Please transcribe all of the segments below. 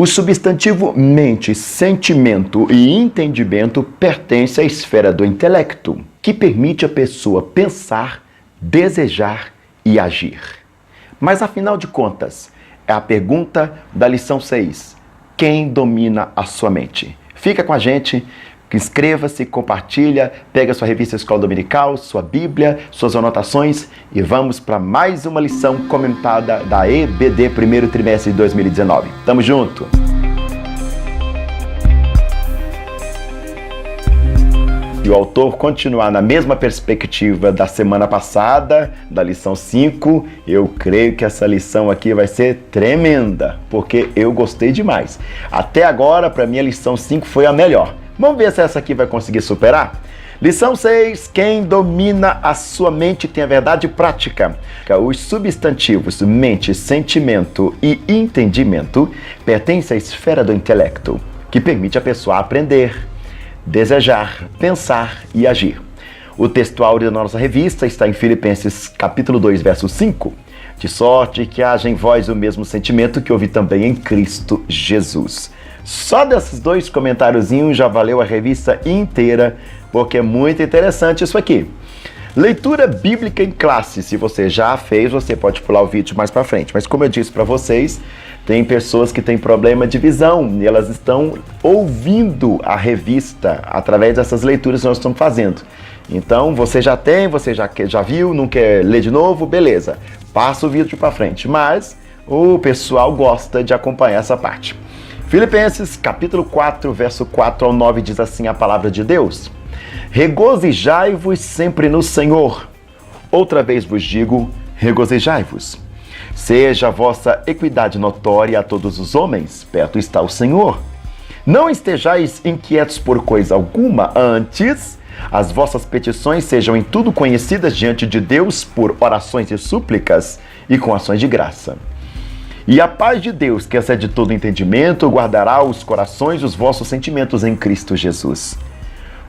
O substantivo mente, sentimento e entendimento pertence à esfera do intelecto, que permite a pessoa pensar, desejar e agir. Mas afinal de contas, é a pergunta da lição 6. Quem domina a sua mente? Fica com a gente, inscreva-se, compartilha, pega sua revista Escola Dominical, sua Bíblia, suas anotações e vamos para mais uma lição comentada da EBD primeiro trimestre de 2019. Tamo junto! E o autor continuar na mesma perspectiva da semana passada, da lição 5, eu creio que essa lição aqui vai ser tremenda, porque eu gostei demais. Até agora, para mim, a lição 5 foi a melhor. Vamos ver se essa aqui vai conseguir superar? Lição 6, quem domina a sua mente tem a verdade prática. Os substantivos mente, sentimento e entendimento pertencem à esfera do intelecto, que permite a pessoa aprender, desejar, pensar e agir. O textual da nossa revista está em Filipenses capítulo 2, verso 5. De sorte que haja em vós o mesmo sentimento que houve também em Cristo Jesus. Só desses dois comentáriozinhos já valeu a revista inteira, porque é muito interessante isso aqui. Leitura bíblica em classe. Se você já fez, você pode pular o vídeo mais para frente. Mas como eu disse para vocês, tem pessoas que têm problema de visão e elas estão ouvindo a revista através dessas leituras que nós estamos fazendo. Então, você já tem, você já viu, não quer ler de novo, beleza. Passa o vídeo para frente. Mas o pessoal gosta de acompanhar essa parte. Filipenses, capítulo 4, verso 4 ao 9, diz assim a palavra de Deus. Regozijai-vos sempre no Senhor. Outra vez vos digo, regozijai-vos. Seja a vossa equidade notória a todos os homens, perto está o Senhor. Não estejais inquietos por coisa alguma, antes as vossas petições sejam em tudo conhecidas diante de Deus por orações e súplicas e com ações de graça. E a paz de Deus, que excede todo entendimento, guardará os corações e os vossos sentimentos em Cristo Jesus.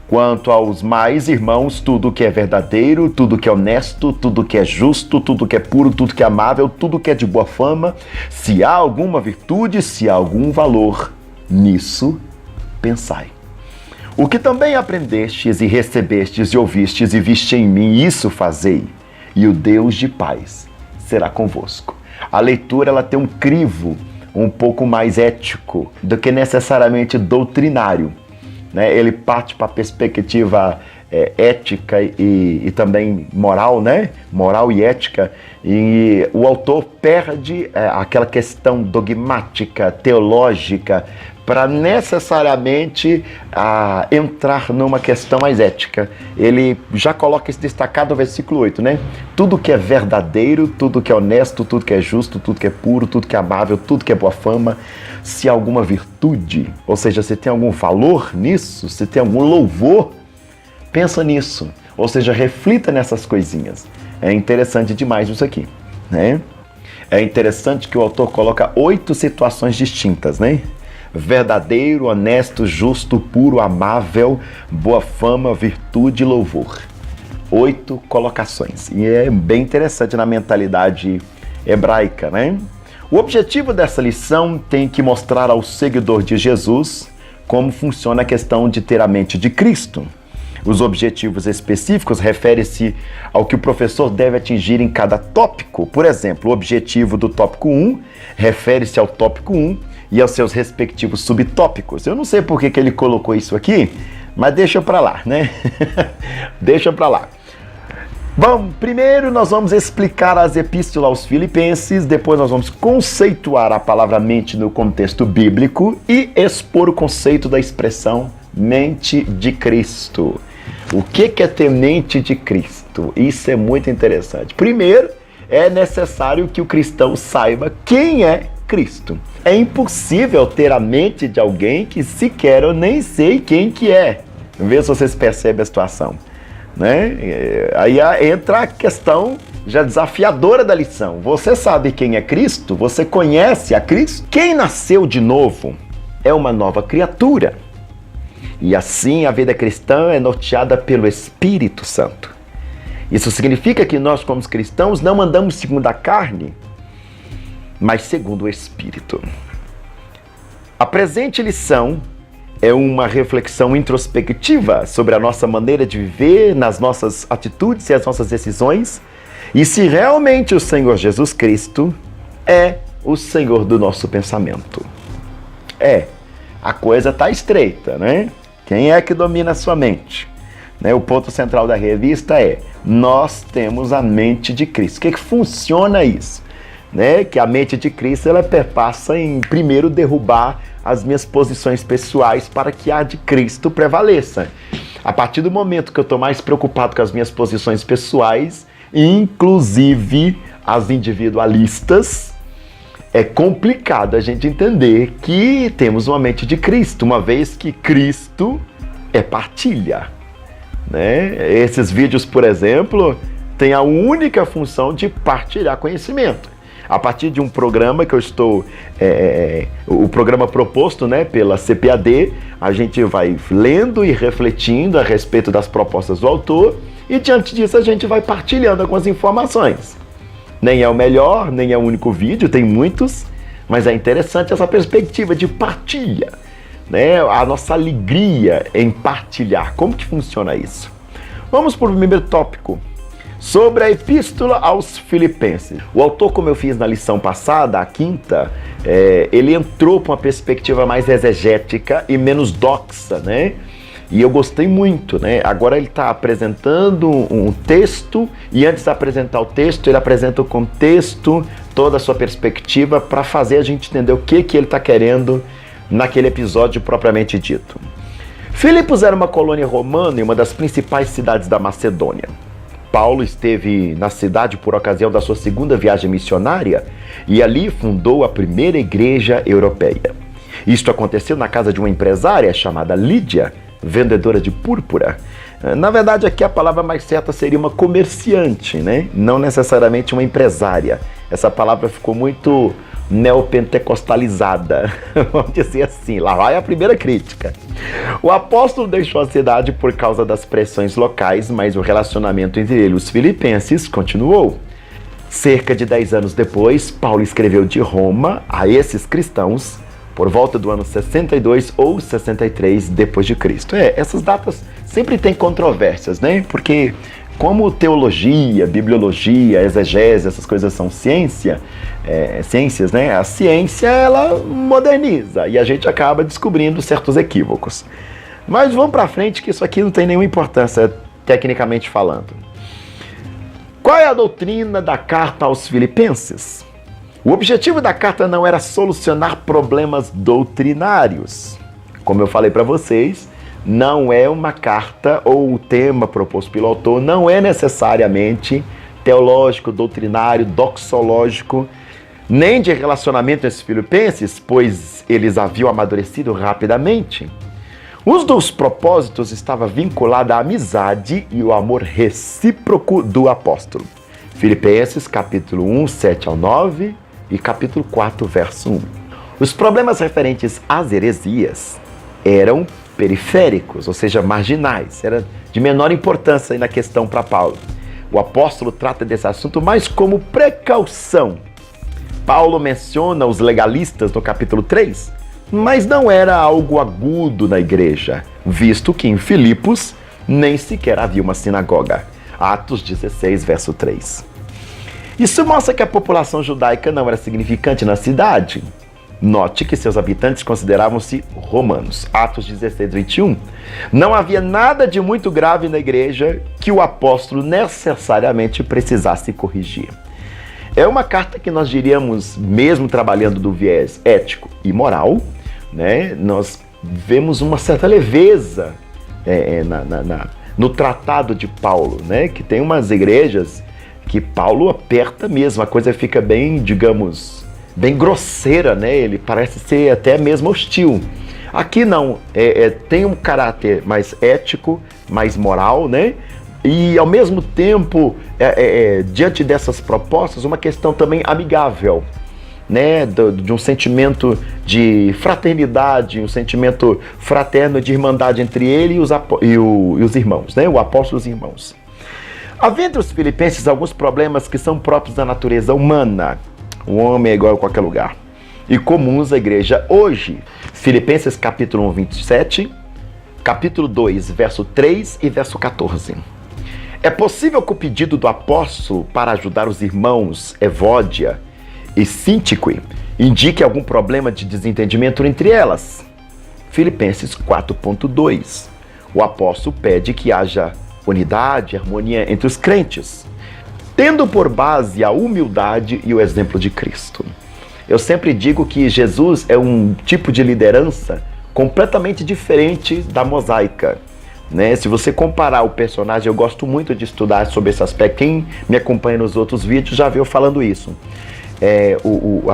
Quanto aos mais, irmãos, tudo que é verdadeiro, tudo que é honesto, tudo que é justo, tudo que é puro, tudo que é amável, tudo que é de boa fama, se há alguma virtude, se há algum valor, nisso pensai. O que também aprendestes e recebestes e ouvistes e viste em mim, isso fazei, e o Deus de paz será convosco. A leitura ela tem um crivo um pouco mais ético do que necessariamente doutrinário. Ele parte para a perspectiva ética e também moral, moral e ética, e o autor perde aquela questão dogmática, teológica, para necessariamente entrar numa questão mais ética. Ele já coloca isso destacado no versículo 8, Tudo que é verdadeiro, tudo que é honesto, tudo que é justo, tudo que é puro, tudo que é amável, tudo que é boa fama, se há alguma virtude, ou seja, se tem algum valor nisso, se tem algum louvor, pensa nisso, ou seja, reflita nessas coisinhas. É interessante demais isso aqui, É interessante que o autor coloca 8 situações distintas, Verdadeiro, honesto, justo, puro, amável, boa fama, virtude e louvor. 8 colocações. E é bem interessante na mentalidade hebraica, O objetivo dessa lição tem que mostrar ao seguidor de Jesus como funciona a questão de ter a mente de Cristo. Os objetivos específicos referem-se ao que o professor deve atingir em cada tópico. Por exemplo, o objetivo do tópico 1 refere-se ao tópico 1 e aos seus respectivos subtópicos. Eu não sei por que ele colocou isso aqui, mas deixa pra lá, Deixa pra lá. Bom, primeiro nós vamos explicar as epístolas aos Filipenses, depois nós vamos conceituar a palavra mente no contexto bíblico e expor o conceito da expressão mente de Cristo. O que é ter mente de Cristo? Isso é muito interessante. Primeiro, é necessário que o cristão saiba quem é Cristo. É impossível ter a mente de alguém que sequer eu nem sei quem que é. Vê se vocês percebem a situação. Aí entra a questão já desafiadora da lição. Você sabe quem é Cristo? Você conhece a Cristo? Quem nasceu de novo é uma nova criatura. E assim a vida cristã é norteada pelo Espírito Santo. Isso significa que nós, como cristãos, não andamos segundo a carne, mas segundo o Espírito. A presente lição é uma reflexão introspectiva sobre a nossa maneira de viver, nas nossas atitudes e as nossas decisões, e se realmente o Senhor Jesus Cristo é o Senhor do nosso pensamento. A coisa está estreita, né? Quem é que domina a sua mente? O ponto central da revista é: nós temos a mente de Cristo. O que funciona isso? Que a mente de Cristo ela perpassa em, primeiro, derrubar as minhas posições pessoais para que a de Cristo prevaleça. A partir do momento que eu estou mais preocupado com as minhas posições pessoais, inclusive as individualistas, é complicado a gente entender que temos uma mente de Cristo, uma vez que Cristo é partilha. Esses vídeos, por exemplo, têm a única função de partilhar conhecimento. A partir de um programa que eu estou, o programa proposto pela CPAD, a gente vai lendo e refletindo a respeito das propostas do autor e diante disso a gente vai partilhando algumas informações. Nem é o melhor, nem é o único vídeo, tem muitos, mas é interessante essa perspectiva de partilha. A nossa alegria em partilhar. Como que funciona isso? Vamos para o primeiro tópico, sobre a Epístola aos Filipenses. O autor, como eu fiz na lição passada, a quinta, ele entrou para uma perspectiva mais exegética e menos doxa, E eu gostei muito, Agora ele está apresentando um texto, e antes de apresentar o texto, ele apresenta o contexto, toda a sua perspectiva, para fazer a gente entender o que ele está querendo naquele episódio propriamente dito. Filipos era uma colônia romana e uma das principais cidades da Macedônia. Paulo esteve na cidade por ocasião da sua segunda viagem missionária e ali fundou a primeira igreja europeia. Isto aconteceu na casa de uma empresária chamada Lídia, vendedora de púrpura. Na verdade, aqui a palavra mais certa seria uma comerciante, Não necessariamente uma empresária. Essa palavra ficou muito neopentecostalizada, vamos dizer assim. Lá vai a primeira crítica. O apóstolo deixou a cidade por causa das pressões locais, mas o relacionamento entre ele e os filipenses continuou. Cerca de 10 anos depois, Paulo escreveu de Roma a esses cristãos por volta do ano 62 ou 63 depois de Cristo. Essas datas sempre têm controvérsias, Porque como teologia, bibliologia, exegese, essas coisas são ciências, a ciência ela moderniza e a gente acaba descobrindo certos equívocos. Mas vamos para frente que isso aqui não tem nenhuma importância tecnicamente falando. Qual é a doutrina da carta aos Filipenses? O objetivo da carta não era solucionar problemas doutrinários. Como eu falei para vocês, não é uma carta ou o tema proposto pelo autor não é necessariamente teológico, doutrinário, doxológico, nem de relacionamento entre os filipenses, pois eles haviam amadurecido rapidamente. Um dos propósitos estava vinculado à amizade e o amor recíproco do apóstolo. Filipenses, capítulo 1, 7 ao 9 e capítulo 4, verso 1. Os problemas referentes às heresias eram periféricos, ou seja, marginais, era de menor importância na questão para Paulo. O apóstolo trata desse assunto mais como precaução. Paulo menciona os legalistas no capítulo 3, mas não era algo agudo na igreja, visto que em Filipos nem sequer havia uma sinagoga. Atos 16, verso 3. Isso mostra que a população judaica não era significante na cidade. Note que seus habitantes consideravam-se romanos. Atos 16, 21. Não havia nada de muito grave na igreja que o apóstolo necessariamente precisasse corrigir. É uma carta que nós diríamos, mesmo trabalhando do viés ético e moral, nós vemos uma certa leveza no tratado de Paulo, que tem umas igrejas que Paulo aperta mesmo, a coisa fica bem, digamos, bem grosseira, Ele parece ser até mesmo hostil. Aqui não, tem um caráter mais ético, mais moral, E ao mesmo tempo, diante dessas propostas, uma questão também amigável, de um sentimento de fraternidade, um sentimento fraterno de irmandade entre ele e os irmãos, o apóstolo e os irmãos. Havia entre os filipenses alguns problemas que são próprios da natureza humana. O homem é igual a qualquer lugar. E comuns à igreja hoje. Filipenses capítulo 1, 27, capítulo 2, verso 3 e verso 14. É possível que o pedido do apóstolo para ajudar os irmãos Evódia e Síntique indique algum problema de desentendimento entre elas. Filipenses 4.2. O apóstolo pede que haja unidade e harmonia entre os crentes, tendo por base a humildade e o exemplo de Cristo. Eu sempre digo que Jesus é um tipo de liderança completamente diferente da mosaica, né? Se você comparar o personagem, eu gosto muito de estudar sobre esse aspecto. Quem me acompanha nos outros vídeos já viu falando isso.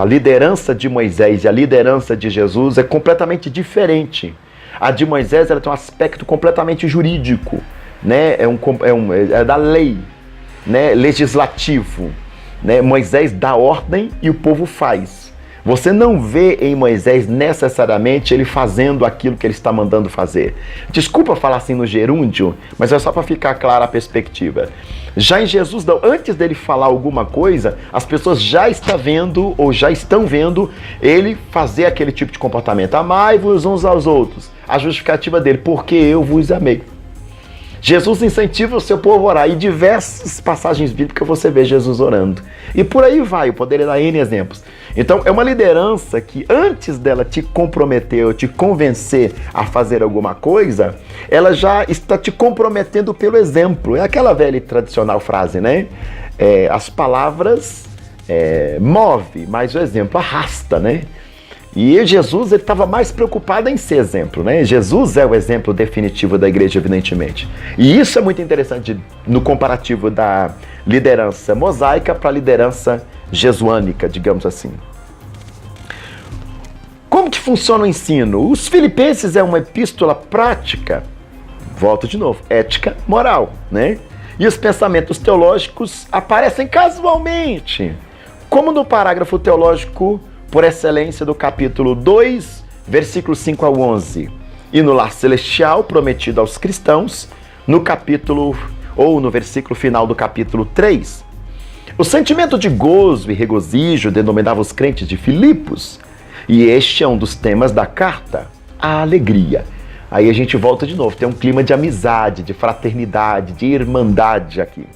A liderança de Moisés e a liderança de Jesus é completamente diferente. A de Moisés, ela tem um aspecto completamente jurídico, né? É da lei, né? Legislativo, né? Moisés dá ordem e o povo faz. Você não vê em Moisés necessariamente ele fazendo aquilo que ele está mandando fazer. Desculpa falar assim no gerúndio, mas é só para ficar clara a perspectiva. Já em Jesus, não, antes dele falar alguma coisa, as pessoas já estão vendo ou já estão vendo ele fazer aquele tipo de comportamento. Amai-vos uns aos outros. A justificativa dele, porque eu vos amei. Jesus incentiva o seu povo a orar. E diversas passagens bíblicas você vê Jesus orando. E por aí vai, eu poderia dar N exemplos. Então, é uma liderança que antes dela te comprometer ou te convencer a fazer alguma coisa, ela já está te comprometendo pelo exemplo. É aquela velha e tradicional frase, né? As palavras movem, mas o exemplo arrasta, né? E Jesus estava mais preocupado em ser exemplo, né? Jesus é o exemplo definitivo da igreja, evidentemente. E isso é muito interessante no comparativo da liderança mosaica para a liderança jesuânica, digamos assim. Como que funciona o ensino? Os Filipenses é uma epístola prática, volto de novo, ética, moral, né? E os pensamentos teológicos aparecem casualmente, como no parágrafo teológico por excelência do capítulo 2, versículos 5 ao 11, e no lar celestial prometido aos cristãos, no capítulo, ou no versículo final do capítulo 3. O sentimento de gozo e regozijo denominava os crentes de Filipos, e este é um dos temas da carta, a alegria. Aí a gente volta de novo, tem um clima de amizade, de fraternidade, de irmandade aqui,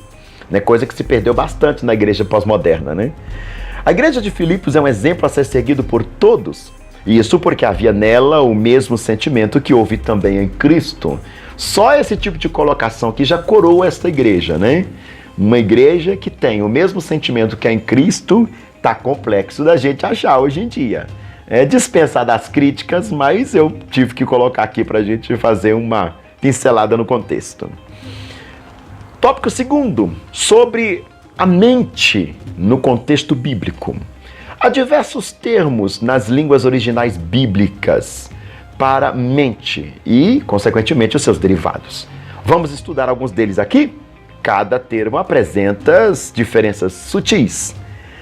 né? Coisa que se perdeu bastante na igreja pós-moderna, né? A igreja de Filipos é um exemplo a ser seguido por todos, e isso porque havia nela o mesmo sentimento que houve também em Cristo. Só esse tipo de colocação aqui já coroa esta igreja, né? Uma igreja que tem o mesmo sentimento que é em Cristo, tá complexo da gente achar hoje em dia. É dispensar das críticas, mas eu tive que colocar aqui para a gente fazer uma pincelada no contexto. Tópico segundo, sobre a mente no contexto bíblico. Há diversos termos nas línguas originais bíblicas para mente e, consequentemente, os seus derivados. Vamos estudar alguns deles aqui? Cada termo apresenta diferenças sutis,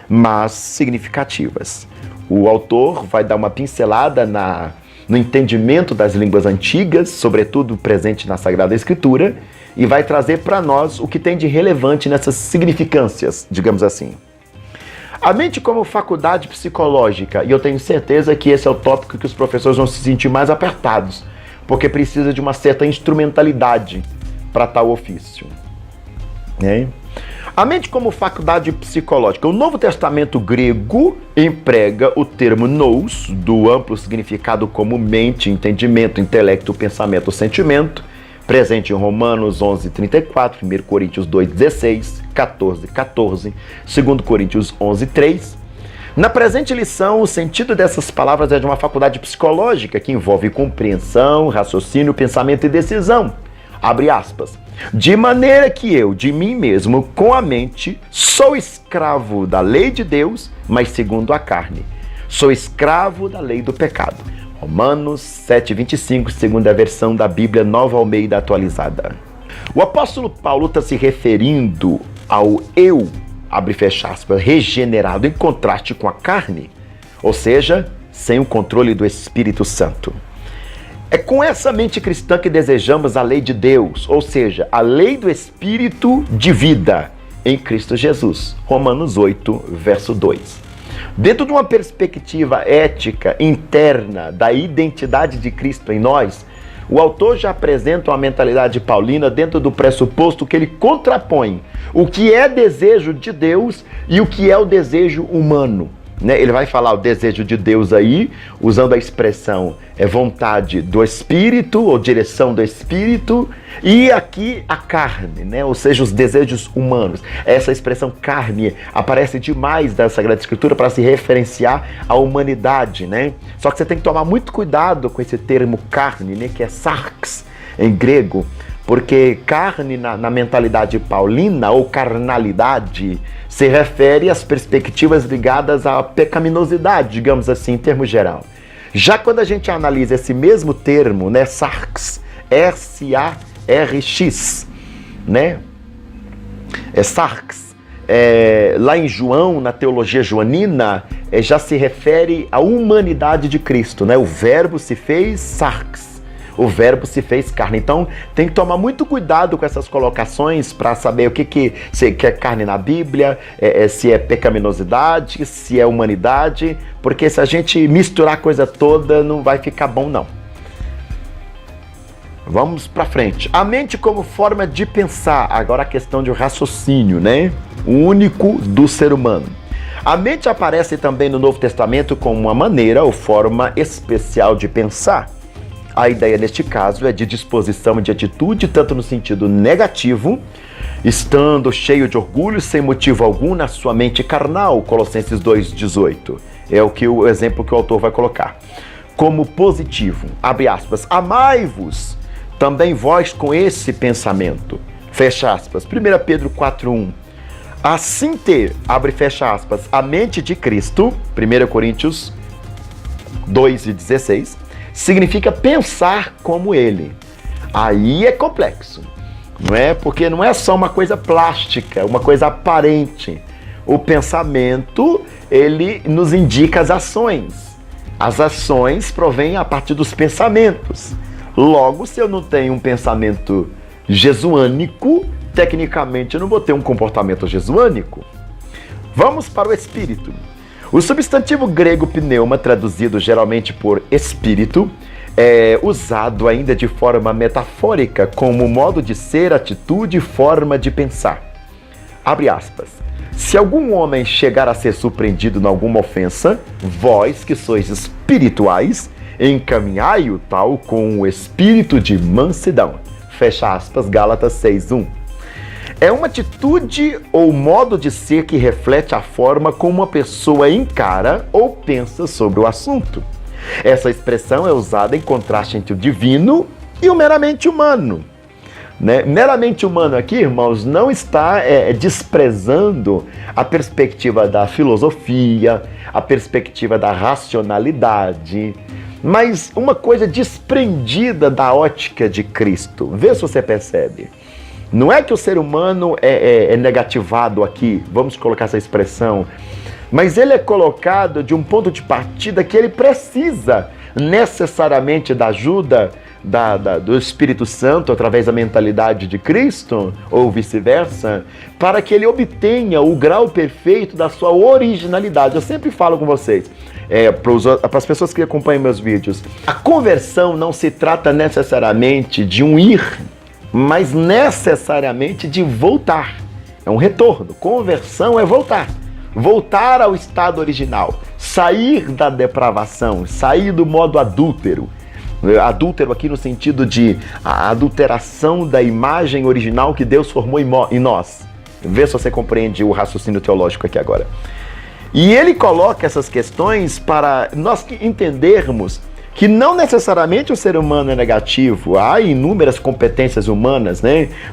mas significativas. O autor vai dar uma pincelada no entendimento das línguas antigas, sobretudo presente na Sagrada Escritura, e vai trazer para nós o que tem de relevante nessas significâncias, digamos assim. A mente como faculdade psicológica, e eu tenho certeza que esse é o tópico que os professores vão se sentir mais apertados, porque precisa de uma certa instrumentalidade para tal ofício. A mente como faculdade psicológica. O Novo Testamento grego emprega o termo nous, do amplo significado como mente, entendimento, intelecto, pensamento, sentimento, presente em Romanos 11:34, 1 Coríntios 2:16, 14:14, 2 Coríntios 11:3. Na presente lição, o sentido dessas palavras é de uma faculdade psicológica que envolve compreensão, raciocínio, pensamento e decisão. Abre aspas. De maneira que eu, de mim mesmo, com a mente, sou escravo da lei de Deus, mas segundo a carne. Sou escravo da lei do pecado. Romanos 7:25, segunda versão da Bíblia Nova Almeida atualizada. O apóstolo Paulo está se referindo ao eu, abre e fecha aspas, regenerado em contraste com a carne, ou seja, sem o controle do Espírito Santo. É com essa mente cristã que desejamos a lei de Deus, ou seja, a lei do Espírito de vida em Cristo Jesus. Romanos 8, verso 2. Dentro de uma perspectiva ética interna da identidade de Cristo em nós, o autor já apresenta uma mentalidade paulina dentro do pressuposto que ele contrapõe o que é desejo de Deus e o que é o desejo humano. Ele vai falar o desejo de Deus aí, usando a expressão vontade do Espírito, ou direção do Espírito, e aqui a carne, ou seja, os desejos humanos. Essa expressão carne aparece demais na Sagrada Escritura para se referenciar à humanidade, Só que você tem que tomar muito cuidado com esse termo carne, que é sarx em grego, porque carne na mentalidade paulina, ou carnalidade, se refere às perspectivas ligadas à pecaminosidade, digamos assim, em termo geral. Já quando a gente analisa esse mesmo termo, sarx, S-A-R-X, sarx, lá em João, na teologia joanina, já se refere à humanidade de Cristo, O verbo se fez sarx. O verbo se fez carne. Então, tem que tomar muito cuidado com essas colocações para saber o que é carne na Bíblia, se é pecaminosidade, se é humanidade, porque se a gente misturar a coisa toda, não vai ficar bom, não. Vamos para frente. A mente como forma de pensar. Agora a questão de raciocínio, O único do ser humano. A mente aparece também no Novo Testamento como uma maneira ou forma especial de pensar. A ideia, neste caso, é de disposição e de atitude, tanto no sentido negativo, estando cheio de orgulho, sem motivo algum, na sua mente carnal, Colossenses 2,18. É o exemplo que o autor vai colocar. Como positivo, abre aspas, amai-vos também vós com esse pensamento, fecha aspas, 1 Pedro 4,1. Assim ter, abre e fecha aspas, a mente de Cristo, 1 Coríntios 2,16, significa pensar como ele. Aí é complexo, Porque não é só uma coisa plástica, uma coisa aparente. O pensamento, ele nos indica as ações. As ações provêm a partir dos pensamentos. Logo, se eu não tenho um pensamento jesuânico, tecnicamente eu não vou ter um comportamento jesuânico. Vamos para o espírito. O substantivo grego pneuma, traduzido geralmente por espírito, é usado ainda de forma metafórica como modo de ser, atitude e forma de pensar. Abre aspas. Se algum homem chegar a ser surpreendido em alguma ofensa, vós que sois espirituais, encaminhai-o tal com o espírito de mansidão. Fecha aspas, Gálatas 6:1. É uma atitude ou modo de ser que reflete a forma como uma pessoa encara ou pensa sobre o assunto. Essa expressão é usada em contraste entre o divino e o meramente humano. Meramente humano aqui, irmãos, não está desprezando a perspectiva da filosofia, a perspectiva da racionalidade, mas uma coisa desprendida da ótica de Cristo. Vê se você percebe. Não é que o ser humano é negativado aqui, vamos colocar essa expressão, mas ele é colocado de um ponto de partida que ele precisa necessariamente da ajuda do Espírito Santo através da mentalidade de Cristo, ou vice-versa, para que ele obtenha o grau perfeito da sua originalidade. Eu sempre falo com vocês, para as pessoas que acompanham meus vídeos, a conversão não se trata necessariamente de um ir, mas necessariamente de voltar. É um retorno. Conversão é voltar. Voltar ao estado original. Sair da depravação, sair do modo adúltero. Adúltero aqui no sentido de a adulteração da imagem original que Deus formou em nós. Vê se você compreende o raciocínio teológico aqui agora. E ele coloca essas questões para nós entendermos que não necessariamente o ser humano é negativo. Há inúmeras competências humanas,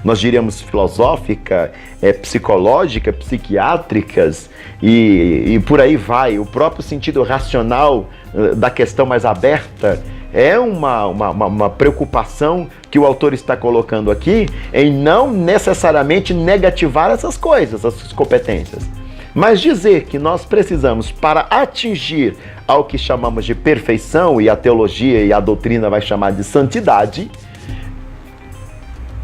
Nós diríamos filosófica, psicológica, psiquiátricas e por aí vai. O próprio sentido racional da questão mais aberta é uma preocupação que o autor está colocando aqui em não necessariamente negativar essas coisas, essas competências. Mas dizer que nós precisamos, para atingir ao que chamamos de perfeição, e a teologia e a doutrina vai chamar de santidade,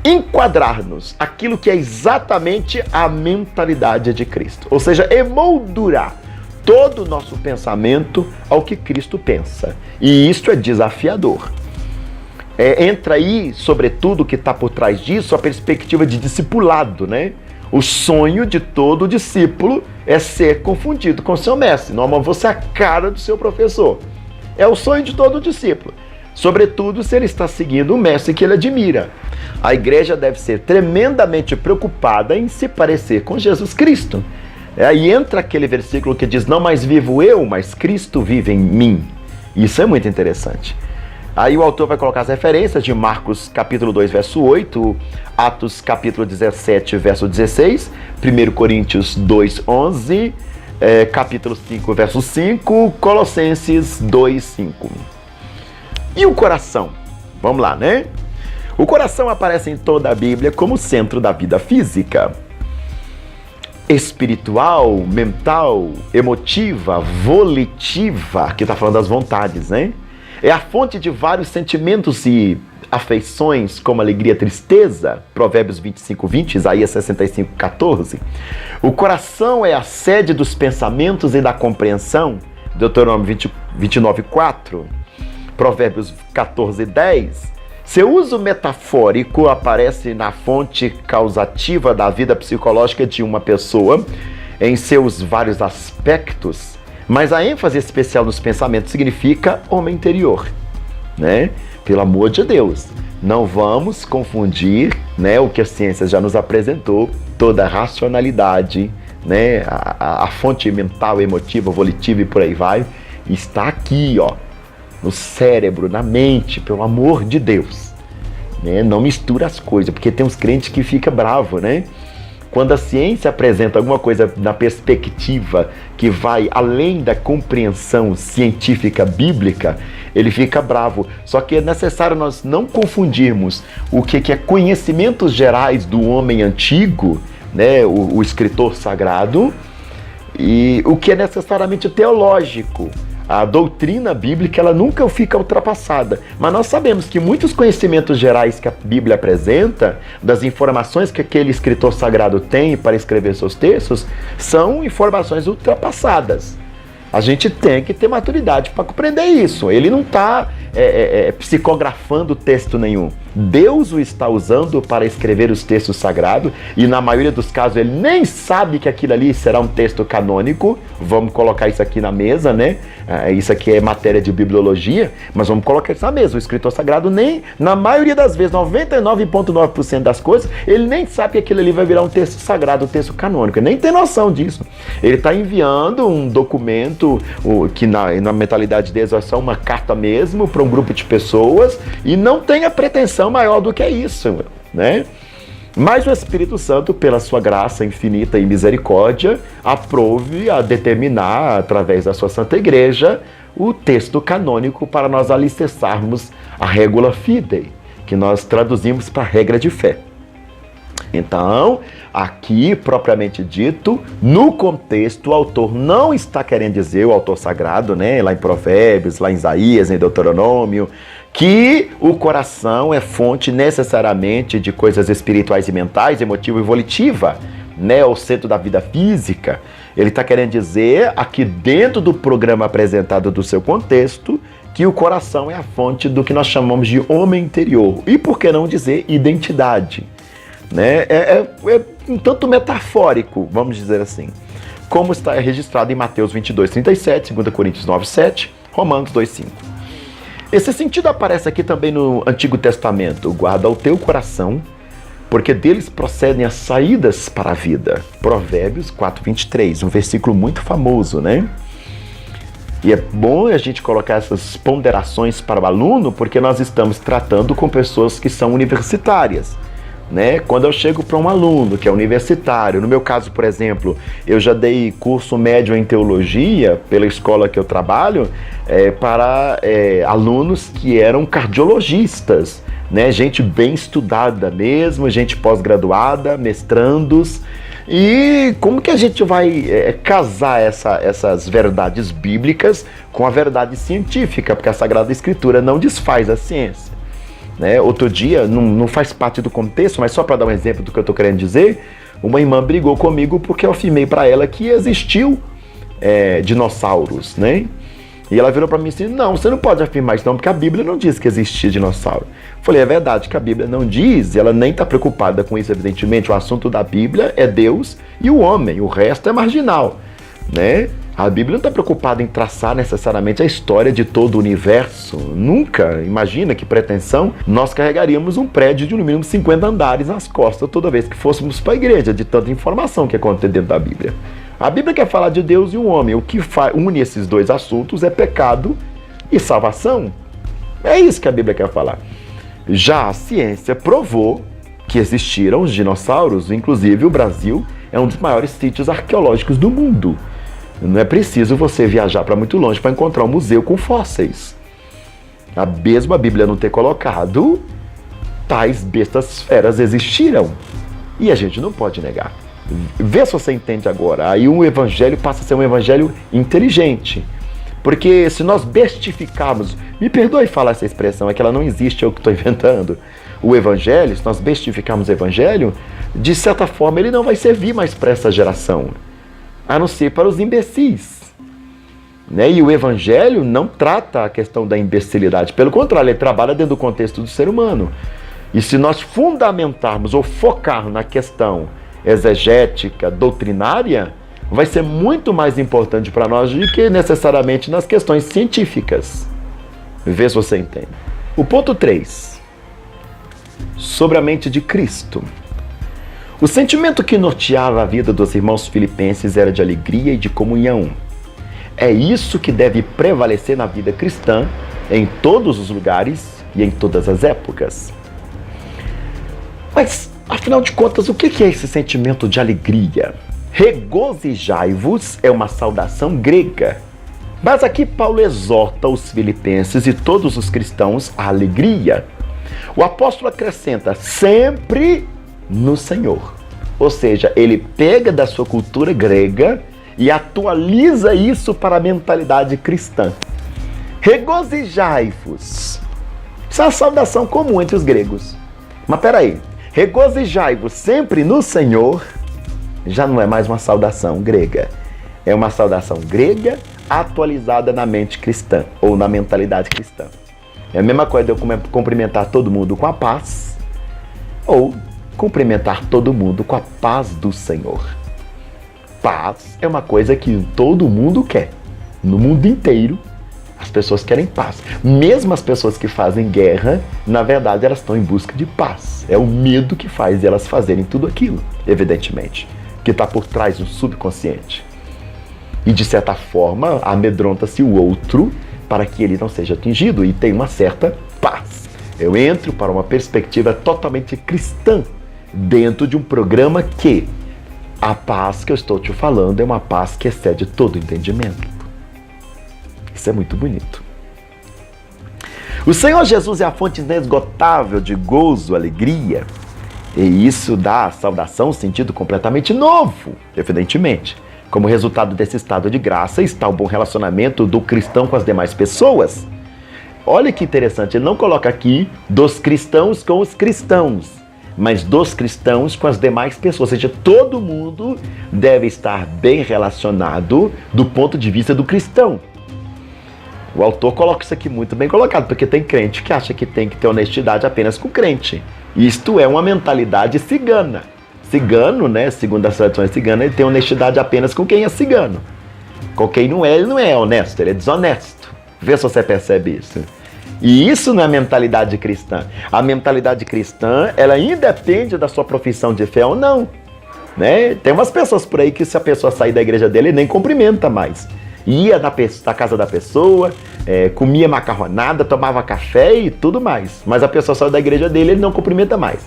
enquadrar-nos aquilo que é exatamente a mentalidade de Cristo. Ou seja, emoldurar todo o nosso pensamento ao que Cristo pensa. E isso é desafiador. Entra aí, sobretudo, o que está por trás disso, a perspectiva de discipulado, né? O sonho de todo discípulo é ser confundido com seu mestre. Não, mas você é a cara do seu professor. É o sonho de todo discípulo. Sobretudo se ele está seguindo o mestre que ele admira. A igreja deve ser tremendamente preocupada em se parecer com Jesus Cristo. Aí entra aquele versículo que diz: não mais vivo eu, mas Cristo vive em mim. Isso é muito interessante. Aí o autor vai colocar as referências de Marcos capítulo 2, verso 8, Atos capítulo 17, verso 16, 1 Coríntios 2, 11, capítulo 5, verso 5, Colossenses 2, 5. E o coração? Vamos lá, né? O coração aparece em toda a Bíblia como centro da vida física, espiritual, mental, emotiva, volitiva, aqui está falando das vontades, né? É a fonte de vários sentimentos e afeições, como alegria, tristeza, Provérbios 25, 20, Isaías 65, 14. O coração é a sede dos pensamentos e da compreensão, Deuteronômio 29, 4, Provérbios 14, 10. Seu uso metafórico aparece na fonte causativa da vida psicológica de uma pessoa, em seus vários aspectos, mas a ênfase especial nos pensamentos significa homem interior, né? Pelo amor de Deus, não vamos confundir, né, o que a ciência já nos apresentou, toda a racionalidade, né, a fonte mental, emotiva, volitiva e por aí vai, está aqui, ó, no cérebro, na mente, pelo amor de Deus, né? Não mistura as coisas, porque tem uns crentes que ficam bravos, né? Quando a ciência apresenta alguma coisa na perspectiva que vai além da compreensão científica bíblica, ele fica bravo. Só que é necessário nós não confundirmos o que é conhecimentos gerais do homem antigo, né, o escritor sagrado, e o que é necessariamente teológico. A doutrina bíblica, ela nunca fica ultrapassada, mas nós sabemos que muitos conhecimentos gerais que a Bíblia apresenta, das informações que aquele escritor sagrado tem para escrever seus textos, são informações ultrapassadas. A gente tem que ter maturidade para compreender isso. Ele não está psicografando texto nenhum. Deus o está usando para escrever os textos sagrados e na maioria dos casos ele nem sabe que aquilo ali será um texto canônico. Vamos colocar isso aqui na mesa, né? Isso aqui é matéria de bibliologia, mas vamos colocar isso na mesa. O escritor sagrado nem, na maioria das vezes, 99,9% das coisas, ele nem sabe que aquilo ali vai virar um texto sagrado, um texto canônico. Ele nem tem noção disso. Ele está enviando um documento que na mentalidade deles é só uma carta mesmo para um grupo de pessoas e não tem a pretensão maior do que isso, né? Mas o Espírito Santo, pela sua graça infinita e misericórdia, aprove a determinar, através da sua Santa Igreja, o texto canônico para nós alicerçarmos a regula fidei, que nós traduzimos para regra de fé. Então, aqui, propriamente dito, no contexto, o autor não está querendo dizer, o autor sagrado, né, lá em Provérbios, lá em Isaías, em Deuteronômio, que o coração é fonte necessariamente de coisas espirituais e mentais, emotiva e volitiva, né, o centro da vida física. Ele está querendo dizer, aqui dentro do programa apresentado do seu contexto, que o coração é a fonte do que nós chamamos de homem interior. E por que não dizer identidade? Né? É um tanto metafórico, vamos dizer assim, como está registrado em Mateus 22, 37, 2 Coríntios 9, 7, Romanos 2, 5. Esse sentido aparece aqui também no Antigo Testamento. Guarda o teu coração, porque deles procedem as saídas para a vida. Provérbios 4, 23, um versículo muito famoso, né? E é bom a gente colocar essas ponderações para o aluno, porque nós estamos tratando com pessoas que são universitárias. Né? Quando eu chego para um aluno que é universitário, no meu caso, por exemplo, eu já dei curso médio em teologia pela escola que eu trabalho para alunos que eram cardiologistas, né? Gente bem estudada mesmo, gente pós-graduada, mestrandos. E como que a gente vai casar essas verdades bíblicas com a verdade científica? Porque a Sagrada Escritura não desfaz a ciência. Né? Outro dia, não faz parte do contexto, mas só para dar um exemplo do que eu estou querendo dizer, uma irmã brigou comigo porque eu afirmei para ela que existiu dinossauros, né? E ela virou para mim assim, não, você não pode afirmar isso não, porque a Bíblia não diz que existia dinossauro. Eu falei, é verdade que a Bíblia não diz, e ela nem está preocupada com isso, evidentemente. O assunto da Bíblia é Deus e o homem, o resto é marginal, né? A Bíblia não está preocupada em traçar necessariamente a história de todo o universo. Nunca, imagina que pretensão, nós carregaríamos um prédio de no mínimo 50 andares nas costas toda vez que fôssemos para a igreja, de tanta informação que acontece dentro da Bíblia. A Bíblia quer falar de Deus e o homem. O que une esses dois assuntos é pecado e salvação. É isso que a Bíblia quer falar. Já a ciência provou que existiram os dinossauros, inclusive o Brasil é um dos maiores sítios arqueológicos do mundo. Não é preciso você viajar para muito longe para encontrar um museu com fósseis. A mesma Bíblia não ter colocado, tais bestas feras existiram. E a gente não pode negar. Vê se você entende agora. Aí um evangelho passa a ser um evangelho inteligente. Porque se nós bestificarmos, me perdoe falar essa expressão, é que ela não existe, é o que estou inventando. O evangelho, se nós bestificarmos o evangelho, de certa forma ele não vai servir mais para essa geração, a não ser para os imbecis. Né? E o evangelho não trata a questão da imbecilidade, pelo contrário, ele trabalha dentro do contexto do ser humano. E se nós fundamentarmos ou focarmos na questão exegética, doutrinária, vai ser muito mais importante para nós do que necessariamente nas questões científicas. Vê se você entende. O ponto 3. Sobre a mente de Cristo. O sentimento que norteava a vida dos irmãos filipenses era de alegria e de comunhão. É isso que deve prevalecer na vida cristã, em todos os lugares e em todas as épocas. Mas, afinal de contas, o que é esse sentimento de alegria? Regozijai-vos é uma saudação grega. Mas aqui Paulo exorta os filipenses e todos os cristãos à alegria. O apóstolo acrescenta sempre no Senhor. Ou seja, ele pega da sua cultura grega e atualiza isso para a mentalidade cristã. Regozijai-vos. Isso é uma saudação comum entre os gregos. Mas peraí, regozijai-vos sempre no Senhor já não é mais uma saudação grega. É uma saudação grega atualizada na mente cristã ou na mentalidade cristã. É a mesma coisa de eu cumprimentar todo mundo com a paz ou cumprimentar todo mundo com a paz do Senhor. Paz é uma coisa que todo mundo quer. No mundo inteiro, as pessoas querem paz. Mesmo as pessoas que fazem guerra, na verdade, elas estão em busca de paz. É o medo que faz elas fazerem tudo aquilo, evidentemente, que está por trás do subconsciente. E, de certa forma, amedronta-se o outro para que ele não seja atingido e tem uma certa paz. Eu entro para uma perspectiva totalmente cristã dentro de um programa que a paz que eu estou te falando é uma paz que excede todo entendimento. Isso é muito bonito. O Senhor Jesus é a fonte inesgotável de gozo, alegria, e isso dá à saudação um sentido completamente novo, evidentemente. Como resultado desse estado de graça está o bom relacionamento do cristão com as demais pessoas. Olha que interessante, ele não coloca aqui dos cristãos com os cristãos, mas dos cristãos com as demais pessoas. Ou seja, todo mundo deve estar bem relacionado do ponto de vista do cristão. O autor coloca isso aqui muito bem colocado, porque tem crente que acha que tem que ter honestidade apenas com crente. Isto é uma mentalidade cigana. Cigano, né, segundo as tradições ciganas, ele tem honestidade apenas com quem é cigano. Com quem não é, ele não é honesto, ele é desonesto. Vê se você percebe isso. E isso não é a mentalidade cristã. A mentalidade cristã, ela independe da sua profissão de fé ou não. Né? Tem umas pessoas por aí que se a pessoa sair da igreja dele, ele nem cumprimenta mais. Ia na casa da pessoa, comia macarronada, tomava café e tudo mais. Mas a pessoa saiu da igreja dele, ele não cumprimenta mais.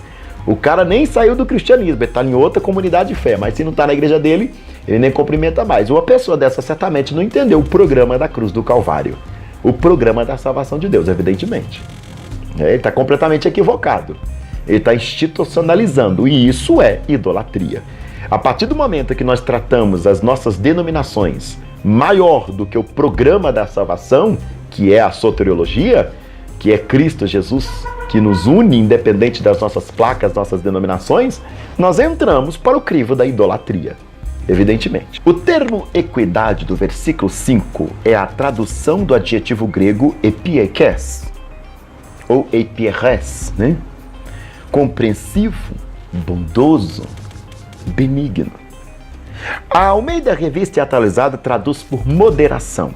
O cara nem saiu do cristianismo, ele está em outra comunidade de fé, mas se não está na igreja dele, ele nem cumprimenta mais. Uma pessoa dessa certamente não entendeu o programa da cruz do Calvário, o programa da salvação de Deus, evidentemente. Ele está completamente equivocado. Ele está institucionalizando, e isso é idolatria. A partir do momento que nós tratamos as nossas denominações maior do que o programa da salvação, que é a soteriologia, que é Cristo Jesus, que nos une, independente das nossas placas, nossas denominações, nós entramos para o crivo da idolatria. evidentemente. O termo equidade do versículo 5 é a tradução do adjetivo grego epiekes, ou epieres, né? Compreensivo, bondoso, benigno. A Almeida Revista e Atualizada traduz por moderação.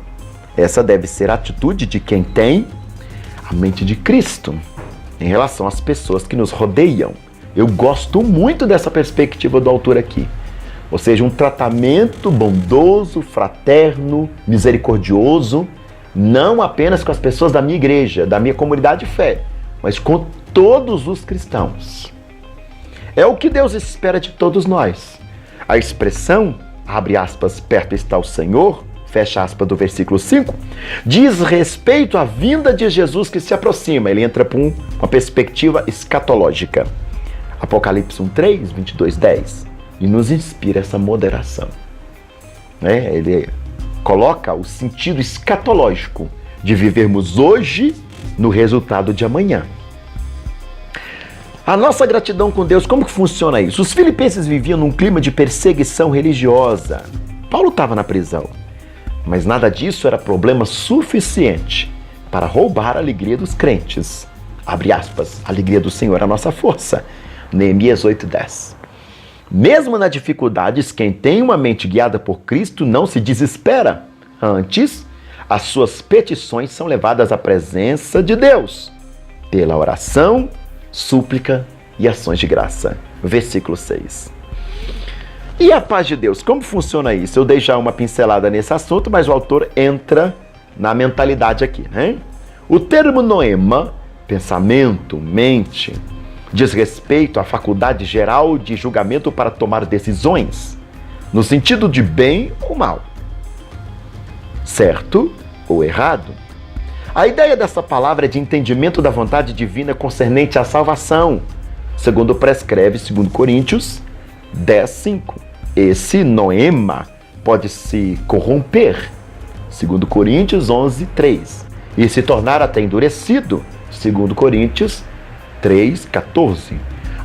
Essa deve ser a atitude de quem tem a mente de Cristo em relação às pessoas que nos rodeiam. Eu gosto muito dessa perspectiva do autor aqui. Ou seja, um tratamento bondoso, fraterno, misericordioso, não apenas com as pessoas da minha igreja, da minha comunidade de fé, mas com todos os cristãos. É o que Deus espera de todos nós. A expressão, abre aspas, perto está o Senhor, fecha aspas do versículo 5, diz respeito à vinda de Jesus que se aproxima. Ele entra por uma perspectiva escatológica. Apocalipse 1:3, 22:10. E nos inspira essa moderação. Ele coloca o sentido escatológico de vivermos hoje no resultado de amanhã. A nossa gratidão com Deus, como que funciona isso? Os filipenses viviam num clima de perseguição religiosa. Paulo estava na prisão, mas nada disso era problema suficiente para roubar a alegria dos crentes. Abre aspas, a alegria do Senhor é a nossa força. Neemias 8:10. Mesmo nas dificuldades, quem tem uma mente guiada por Cristo não se desespera. Antes, as suas petições são levadas à presença de Deus, pela oração, súplica e ações de graça. Versículo 6. E a paz de Deus, como funciona isso? Eu dei já uma pincelada nesse assunto, mas o autor entra na mentalidade aqui, né? O termo noema, pensamento, mente, diz respeito à faculdade geral de julgamento para tomar decisões, no sentido de bem ou mal, certo ou errado. A ideia dessa palavra é de entendimento da vontade divina concernente à salvação, segundo prescreve 2 Coríntios 10:5. Esse noema pode se corromper, 2 Coríntios 11:3, e se tornar até endurecido, 2 Coríntios 3:14,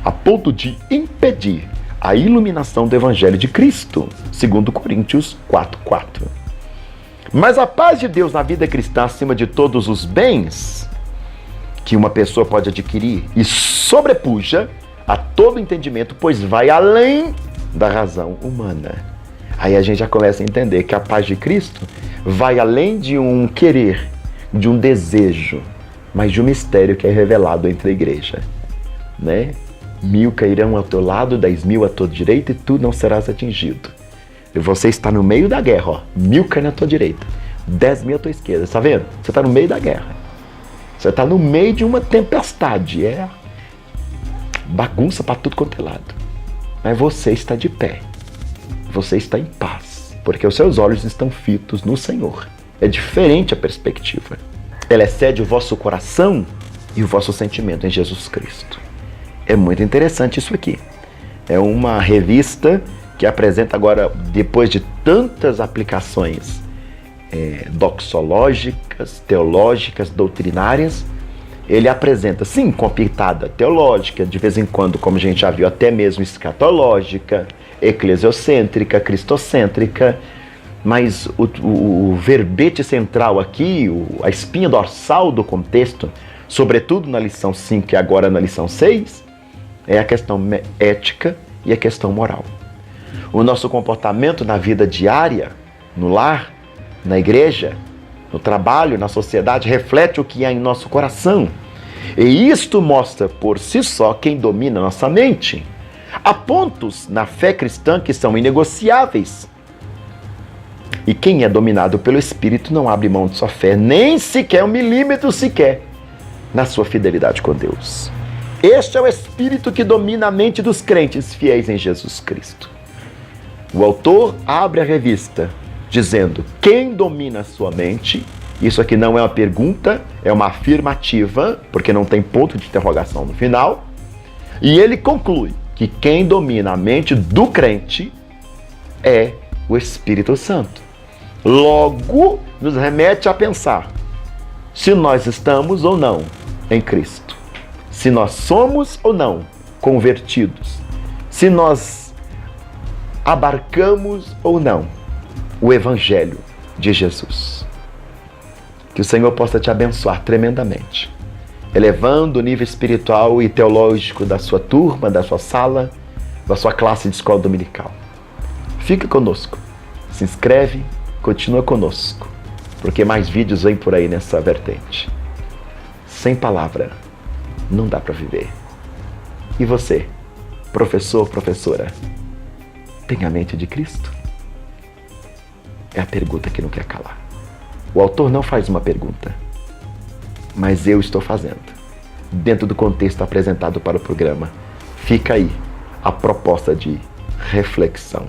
a ponto de impedir a iluminação do Evangelho de Cristo, 2 Coríntios 4:4. Mas a paz de Deus na vida cristã, acima de todos os bens que uma pessoa pode adquirir, e sobrepuja a todo entendimento, pois vai além da razão humana. Aí a gente já começa a entender que a paz de Cristo vai além de um querer, de um desejo, mas de um mistério que é revelado entre a igreja, né? 1000 cairão ao teu lado, 10.000 à tua direita, e tu não serás atingido. E você está no meio da guerra, ó. 1000 caem à tua direita, 10.000 à tua esquerda, tá vendo? Você está no meio da guerra. Você está no meio de uma tempestade, é bagunça para tudo quanto é lado. Mas você está de pé, você está em paz, porque os seus olhos estão fitos no Senhor. É diferente a perspectiva. Ela excede o vosso coração e o vosso sentimento em Jesus Cristo. É muito interessante isso aqui. É uma revista que apresenta agora, depois de tantas aplicações doxológicas, teológicas, doutrinárias, ele apresenta, sim, com pitada teológica, de vez em quando, como a gente já viu, até mesmo escatológica, eclesiocêntrica, cristocêntrica, mas o verbete central aqui, a espinha dorsal do contexto, sobretudo na lição 5 e agora na lição 6, é a questão ética e a questão moral. O nosso comportamento na vida diária, no lar, na igreja, no trabalho, na sociedade, reflete o que há em nosso coração. E isto mostra por si só quem domina nossa mente. Há pontos na fé cristã que são inegociáveis. E quem é dominado pelo Espírito não abre mão de sua fé, nem sequer 1 milímetro sequer, na sua fidelidade com Deus. Este é o Espírito que domina a mente dos crentes fiéis em Jesus Cristo. O autor abre a revista dizendo: quem domina a sua mente? Isso aqui não é uma pergunta, é uma afirmativa, porque não tem ponto de interrogação no final. E ele conclui que quem domina a mente do crente é o Espírito Santo. Logo, nos remete a pensar se nós estamos ou não em Cristo, se nós somos ou não convertidos, se nós abarcamos ou não o Evangelho de Jesus. Que o Senhor possa te abençoar tremendamente, elevando o nível espiritual e teológico da sua turma, da sua sala, da sua classe de escola dominical. Fica conosco, se inscreve, continua conosco, porque mais vídeos vêm por aí nessa vertente. Sem palavra, não dá para viver. E você, professor, professora, tem a mente de Cristo? É a pergunta que não quer calar. O autor não faz uma pergunta, mas eu estou fazendo, dentro do contexto apresentado para o programa. Fica aí a proposta de reflexão.